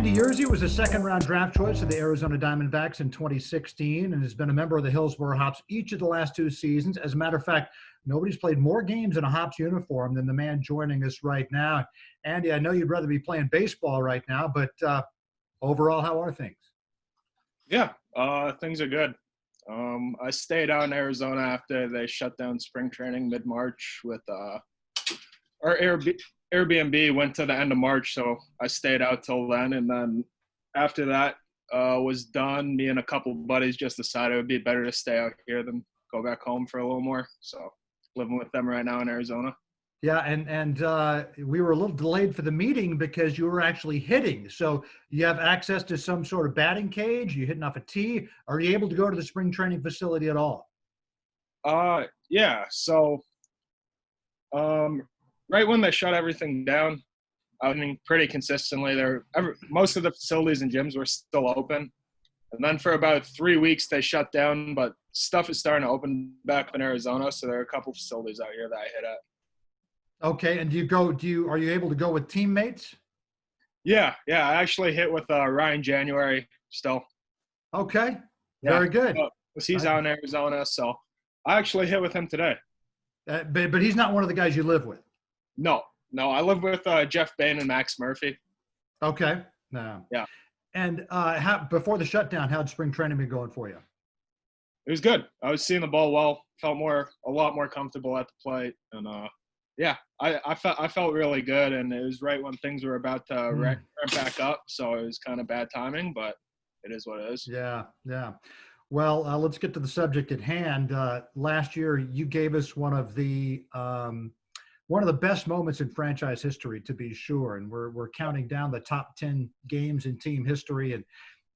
Andy Yerzy was a second-round draft choice of the Arizona Diamondbacks in 2016 and has been a member of the Hillsboro Hops each of the last two seasons. As a matter of fact, nobody's played more games in a Hops uniform than the man joining us right now. Andy, I know you'd rather be playing baseball right now, but overall, how are things? Yeah, things are good. I stayed out in Arizona after they shut down spring training mid-March with our Airbnb went to the end of March, so I stayed out till then. And then after that was done, me and a couple buddies just decided it would be better to stay out here than go back home for a little more. So living with them right now in Arizona. Yeah, and we were a little delayed for the meeting because you were actually hitting. So you have access to some sort of batting cage? Are you hitting off a tee? Are you able to go to the spring training facility at all? Yeah. So right when they shut everything down, I mean, pretty consistently, most of the facilities and gyms were still open. And then for about 3 weeks, they shut down, but stuff is starting to open back in Arizona. So there are a couple facilities out here that I hit at. Okay, and are you able to go with teammates? Yeah. I actually hit with Ryan January still. Okay, very good. Because he's out in Arizona, so I actually hit with him today. But he's not one of the guys you live with. No, I live with Jeff Bain and Max Murphy. Okay, no. Yeah. And before the shutdown, how'd spring training been going for you? It was good. I was seeing the ball well. Felt a lot more comfortable at the plate, and yeah, I felt really good. And it was right when things were about to ramp back up, so it was kind of bad timing, but it is what it is. Yeah. Well, let's get to the subject at hand. Last year, you gave us one of the best moments in franchise history, to be sure. And we're counting down the top 10 games in team history,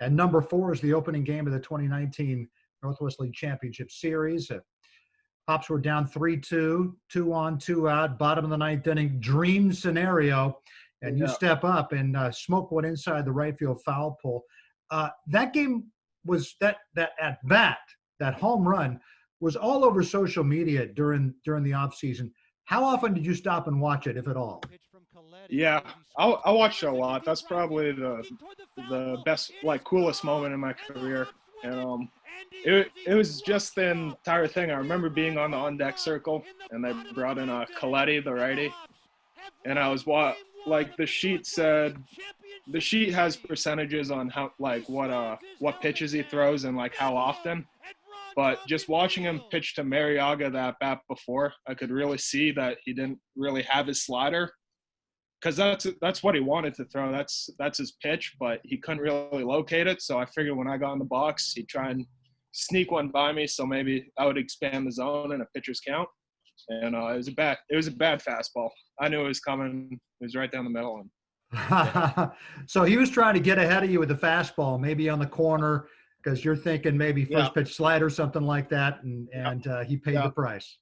and number 4 is the opening game of the 2019 Northwest League Championship Series. Hops were down 3-2, 2 on, 2 out, bottom of the ninth inning, dream scenario, and you step up and smoke one inside the right field foul pole. That game was that at bat, that home run was all over social media during the off season. How often did you stop and watch it, if at all? Yeah, I watched it a lot. That's probably the best, coolest moment in my career. And it was just the entire thing. I remember being on the on-deck circle, and they brought in Coletti, the righty, and I was the sheet said. The sheet has percentages on how what pitches he throws and how often. But just watching him pitch to Mariaga that bat before, I could really see that he didn't really have his slider, because that's what he wanted to throw. That's his pitch, but he couldn't really locate it. So I figured when I got in the box, he'd try and sneak one by me, so maybe I would expand the zone and a pitcher's count. And it was a bad fastball. I knew it was coming. It was right down the middle. So he was trying to get ahead of you with the fastball, maybe on the corner, because you're thinking maybe first pitch slider, something like that, and he paid the price.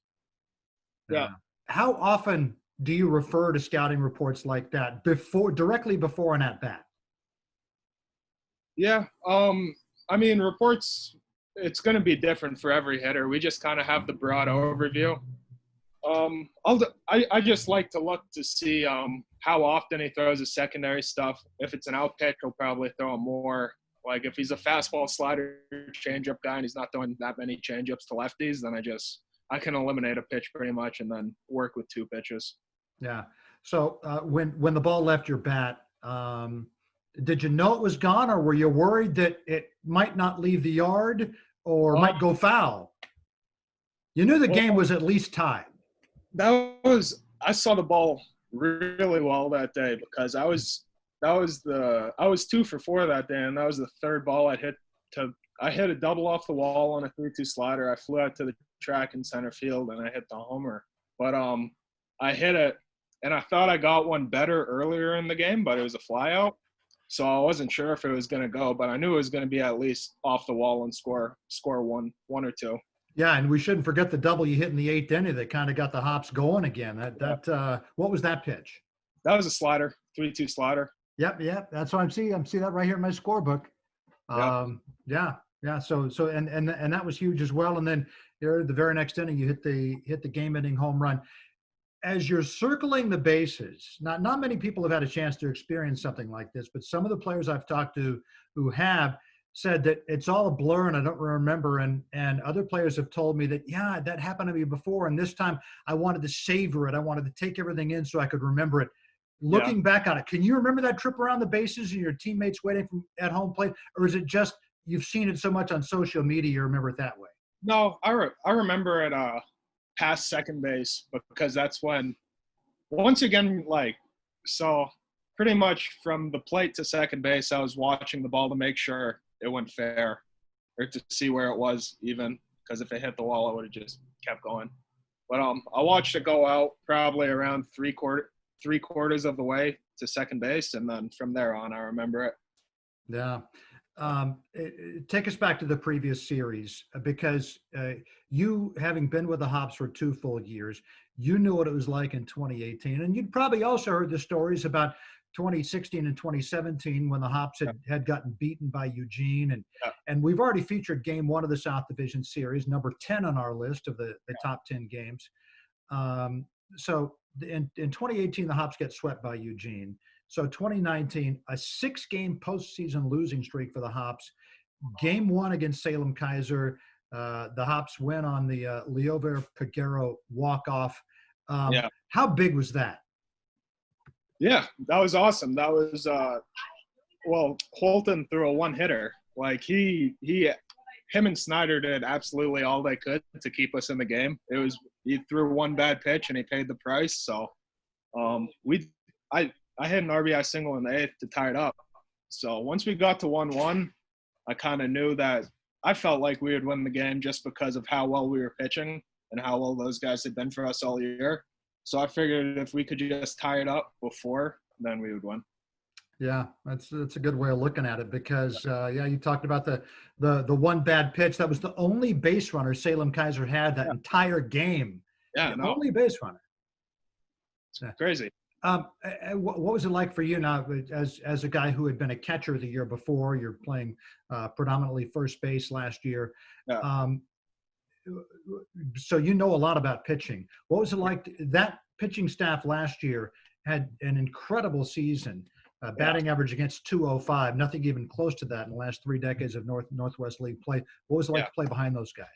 Yeah. How often do you refer to scouting reports like that directly before an at bat? Yeah. I mean, reports, it's going to be different for every hitter. We just kind of have the broad overview. I just like to look to see how often he throws his secondary stuff. If it's an out pitch, he'll probably throw him more. Like if he's a fastball, slider, changeup guy, and he's not throwing that many changeups to lefties, then I can eliminate a pitch pretty much and then work with 2 pitches. Yeah. So when the ball left your bat, did you know it was gone, or were you worried that it might not leave the yard or might go foul? You knew the game was at least tied. I saw the ball really well that day, because I was 2 for 4 that day, and that was the third ball I hit a double off the wall on a 3-2 slider. I flew out to the track in center field and I hit the homer. But I hit it, and I thought I got one better earlier in the game, but it was a fly out. So I wasn't sure if it was going to go, but I knew it was going to be at least off the wall and score one or two. Yeah, and we shouldn't forget the double you hit in the 8th inning that kind of got the Hops going again. What was that pitch? That was a slider, 3-2 slider. Yep. That's what I'm seeing. I'm seeing that right here in my scorebook. Yeah. So and that was huge as well. And then here, the very next inning, you hit the game-ending home run. as you're circling the bases, not many people have had a chance to experience something like this, but some of the players I've talked to who have said that it's all a blur and I don't remember. And other players have told me that, yeah, that happened to me before. And this time I wanted to savor it. I wanted to take everything in so I could remember it. Yeah. Looking back on it, can you remember that trip around the bases and your teammates waiting from at home plate? Or is it just you've seen it so much on social media, you remember it that way? No, I remember it past second base because that's when, once again, like, so pretty much from the plate to second base, I was watching the ball to make sure it went fair or to see where it was even, because if it hit the wall, I would have just kept going. But I watched it go out probably around three quarters of the way to second base, and then from there on, I remember it. Yeah. Take us back to the previous series because you, having been with the Hops for 2 full years, you knew what it was like in 2018. And you'd probably also heard the stories about 2016 and 2017 when the Hops had gotten beaten by Eugene. And we've already featured game 1 of the South Division Series, number 10 on our list of the top 10 games. So in 2018, the Hops get swept by Eugene. So 2019, a 6-game postseason losing streak for the Hops. Game 1 against Salem Kaiser, the Hops win on the Leover Peguero walk-off. How big was that? Yeah, that was awesome. That was Holton threw a 1-hitter. Like him and Snyder did absolutely all they could to keep us in the game. He threw 1 bad pitch and he paid the price. So I hit an RBI single in the 8th to tie it up. So once we got to 1-1, I kind of knew that I felt like we would win the game just because of how well we were pitching and how well those guys had been for us all year. So I figured if we could just tie it up before, then we would win. Yeah, that's a good way of looking at it because you talked about the 1 bad pitch. That was the only base runner Salem Kaiser had that entire game. Yeah, only base runner. It's crazy. What was it like for you now as a guy who had been a catcher the year before? You're playing predominantly first base last year. Yeah. So you know a lot about pitching. What was it like? That pitching staff last year had an incredible season, batting average against 205, nothing even close to that in the last 3 decades of Northwest League play. What was it like to play behind those guys?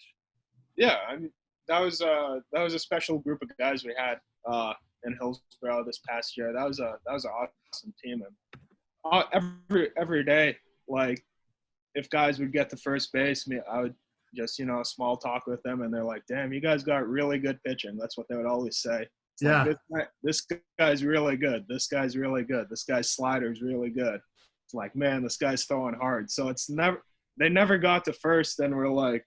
Yeah, I mean, that was a special group of guys we had in Hillsboro this past year. That was an awesome team. And every day, like if guys would get to first base, I would just small talk with them, and they're like, "Damn, you guys got really good pitching." That's what they would always say. It's like, this guy's really good. This guy's really good. This guy's slider's really good. It's like, man, this guy's throwing hard. So they never got to first, and we're like,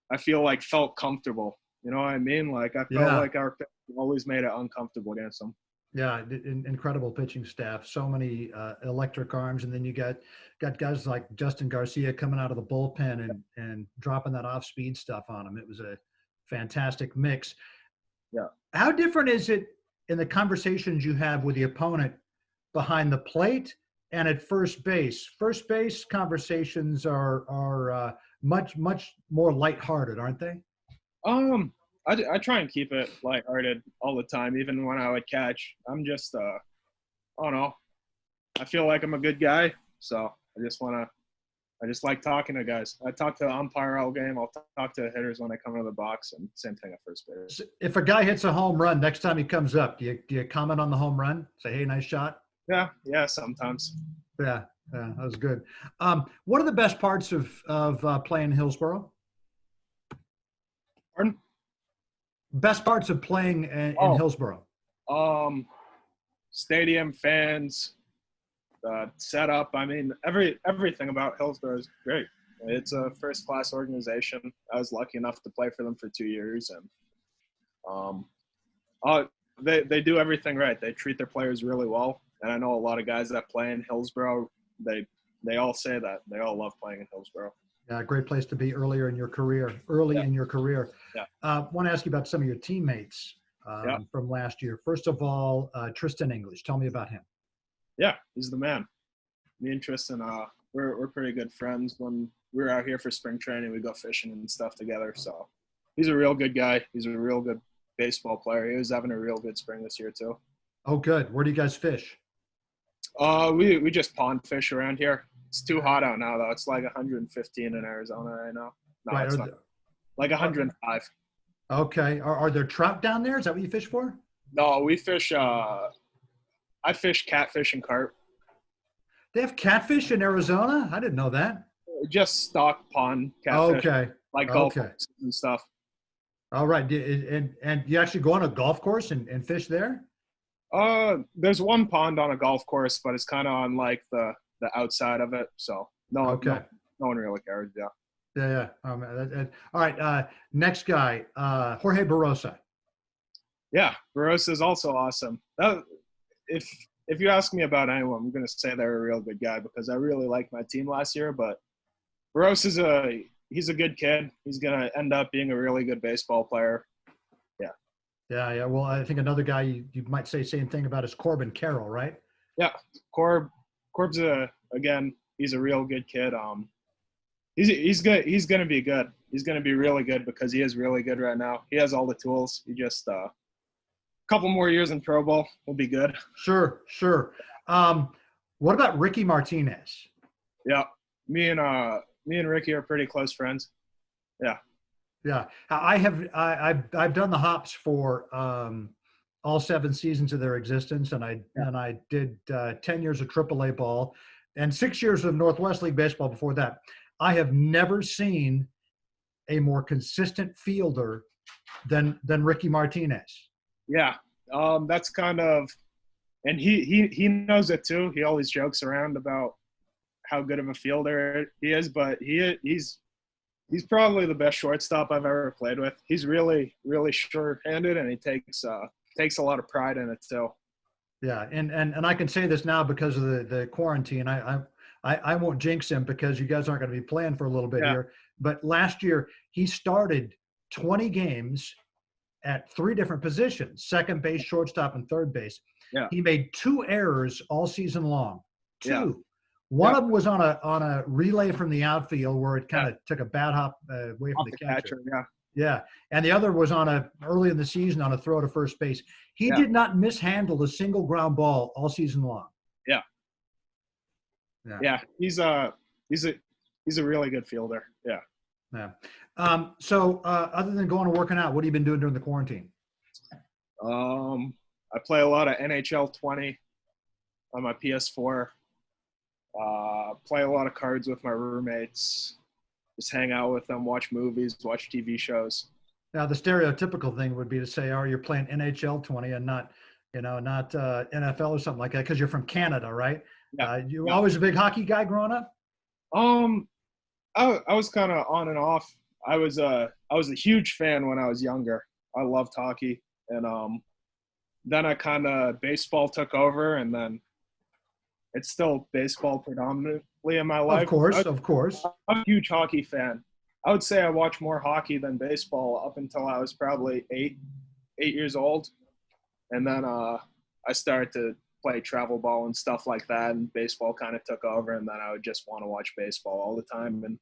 I felt comfortable. You know what I mean? Like I felt like our pitching always made it uncomfortable against them. Yeah, incredible pitching staff. So many electric arms, and then you got guys like Justin Garcia coming out of the bullpen and dropping that off-speed stuff on them. It was a fantastic mix. Yeah. How different is it in the conversations you have with the opponent behind the plate and at first base? First base conversations are much more lighthearted, aren't they? I try and keep it lighthearted all the time, even when I would catch. I'm just, I don't know. I feel like I'm a good guy, so I just like talking to guys. I talk to the umpire all game. I'll talk to the hitters when they come into the box, and same thing at first base. If a guy hits a home run, next time he comes up, do you comment on the home run? Say, hey, nice shot? Yeah, sometimes. Yeah, that was good. What are the best parts of playing Hillsboro? Pardon? Best parts of playing in Hillsboro? Stadium, fans, setup. I mean, everything about Hillsboro is great. It's a first-class organization. I was lucky enough to play for them for 2 years, and they do everything right. They treat their players really well, and I know a lot of guys that play in Hillsboro. They all say that they all love playing in Hillsboro. Yeah, great place to be early in your career. Want to ask you about some of your teammates from last year. First of all, Tristan English. Tell me about him. Yeah, he's the man. Me and Tristan, we're pretty good friends. When we were out here for spring training, we go fishing and stuff together. So he's a real good guy. He's a real good baseball player. He was having a real good spring this year too. Oh, good. Where do you guys fish? We just pond fish around here. It's too hot out now though. It's like 115 in Arizona right now. No, Right. it's not. Like 105. Okay. Are there trout down there? Is that what you fish for? No, we fish. I fish catfish and carp. They have catfish in Arizona? I didn't know that. Just stock pond catfish, Okay. like golf Okay. courses and stuff. All right. And you actually go on a golf course and fish there? There's one pond on a golf course, but it's kind of on like the outside of it. So no one really cares. Yeah. Yeah. All right. Next guy, Jorge Barosa. Yeah, Barossa is also awesome. If you ask me about anyone, I'm gonna say they're a real good guy because I really liked my team last year. But Barossa's he's a good kid. He's gonna end up being a really good baseball player. Yeah. Well, I think another guy you might say same thing about is Corbin Carroll, right? Yeah, Corb's again. He's a real good kid. He's good. He's gonna be good. He's gonna be really good because he is really good right now. He has all the tools. He just couple more years in Pro Bowl will be good. Sure. What about Ricky Martinez? Yeah, me and Ricky are pretty close friends. Yeah. I've done the Hops for all 7 seasons of their existence, and I did 10 years of AAA ball and 6 years of Northwest League baseball before that. I have never seen a more consistent fielder than Ricky Martinez. Yeah, that's kind of, and he knows it too. He always jokes around about how good of a fielder he is, but he's probably the best shortstop I've ever played with. He's really, really sure-handed, and he takes a lot of pride in it too. Yeah, and I can say this now because of the quarantine. I won't jinx him because you guys aren't going to be playing for a little bit here. But last year he started 20 games at 3 different positions: second base, shortstop, and third base. Yeah. He made 2 errors all season long. 2. Yeah. One of them was on a relay from the outfield where it kind of took a bad hop away from the catcher. Yeah. And the other was early in the season on a throw to first base. He did not mishandle a single ground ball all season long. Yeah. He's a really good fielder. Yeah. So other than going and working out, what have you been doing during the quarantine? I play a lot of NHL 20 on my PS4. Play a lot of cards with my roommates. Just hang out with them, watch movies, watch TV shows. Now, the stereotypical thing would be to say, "Oh, you're playing NHL 20 and not NFL or something like that," because you're from Canada, right? Yeah. You always a big hockey guy growing up? I was kind of on and off. I was a huge fan when I was younger. I loved hockey, and then I kind of baseball took over, and then it's still baseball predominantly in my life. Of course. I'm a huge hockey fan. I would say I watched more hockey than baseball up until I was probably 8 years old, and then I started to play travel ball and stuff like that, and baseball kind of took over, and then I would just want to watch baseball all the time. And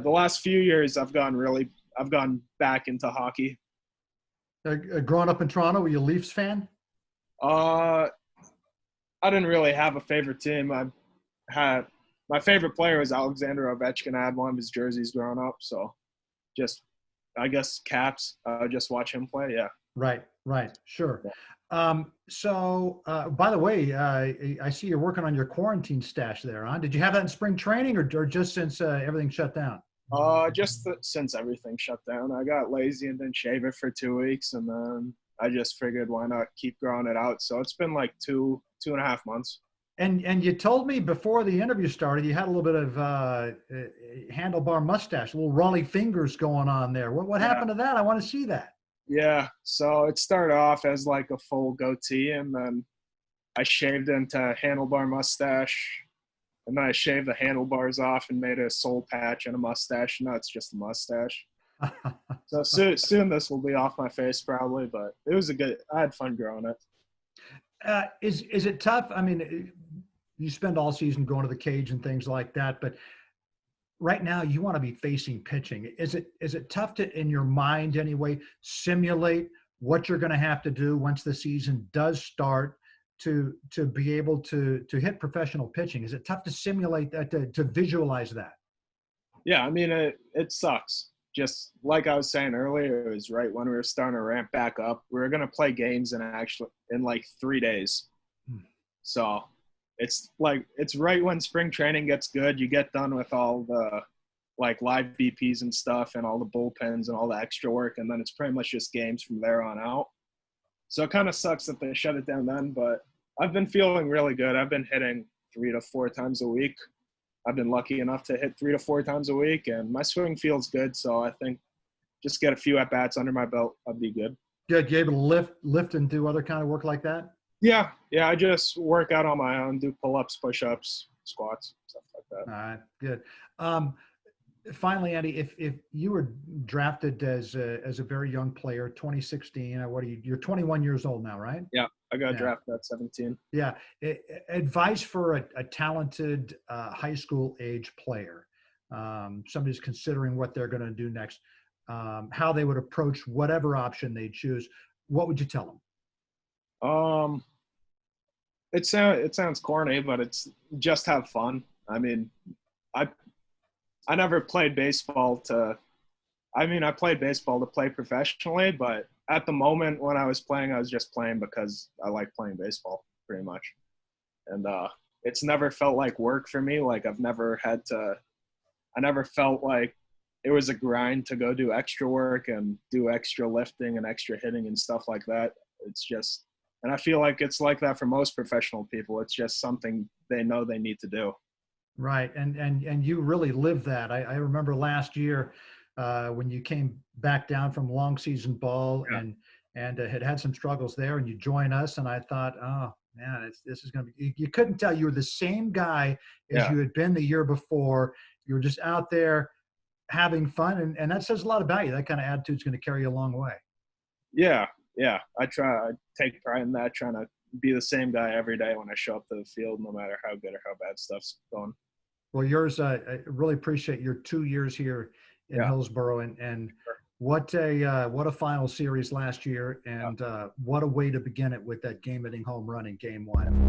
the last few years, I've gone back into hockey. Growing up in Toronto, were you a Leafs fan? I didn't really have a favorite team. My favorite player was Alexander Ovechkin. I had one of his jerseys growing up, so just I guess Caps. Just watch him play. Yeah. Right. Sure. So, by the way, I see you're working on your quarantine stash there, huh? Did you have that in spring training or just since everything shut down? Since everything shut down, I got lazy and didn't shave it for 2 weeks, and then I just figured why not keep growing it out. So it's been like 2.5 months. And you told me before the interview started you had a little bit of handlebar mustache, little Raleigh fingers going on there. What happened to that? I want to see that. Yeah, so it started off as like a full goatee, and then I shaved into handlebar mustache, and then I shaved the handlebars off and made a soul patch and a mustache. Now it's just a mustache. So soon this will be off my face probably, but I had fun growing it. Is it tough? I mean, you spend all season going to the cage and things like that, but right now you want to be facing pitching. Is it tough to, in your mind anyway, simulate what you're going to have to do once the season does start to be able to hit professional pitching? Is it tough to simulate that, to visualize that? Yeah, I mean, it sucks. Just like I was saying earlier, it was right when we were starting to ramp back up. We were going to play games in like 3 days. So it's right when spring training gets good. You get done with all the like live BPs and stuff and all the bullpens and all the extra work. And then it's pretty much just games from there on out. So it kind of sucks that they shut it down then, but I've been feeling really good. I've been hitting 3 to 4 times a week. I've been lucky enough to hit 3 to 4 times a week, and my swing feels good. So I think just get a few at bats under my belt, I'd be good. Good. You able to lift and do other kind of work like that? Yeah. I just work out on my own, do pull-ups, push-ups, squats, stuff like that. All right. Good. Finally, Andy, if you were drafted as a very young player, 2016, you're 21 years old now, right? Yeah. I got drafted at 17. Yeah. Advice for a talented high school age player, somebody's considering what they're going to do next, how they would approach whatever option they choose. What would you tell them? It sounds corny, but it's just have fun. I mean, I never played baseball I played baseball to play professionally, but at the moment when I was playing, I was just playing because I like playing baseball pretty much. And it's never felt like work for me. Like I never felt like it was a grind to go do extra work and do extra lifting and extra hitting and stuff like that. It's just, and I feel like it's like that for most professional people. It's just something they know they need to do. Right. And you really lived that. I remember last year when you came back down from long season ball and had some struggles there, and you joined us, and I thought, oh man, this is going to be, you couldn't tell you were the same guy as you had been the year before. You were just out there having fun, and that says a lot about you. That kind of attitude is going to carry you a long way. Yeah. I take pride in that, trying to be the same guy every day when I show up to the field, no matter how good or how bad stuff's going. Well, Yerzy, I really appreciate your 2 years here in Hillsboro, and what a final series last year, and what a way to begin it with that game-winning home run in Game 1.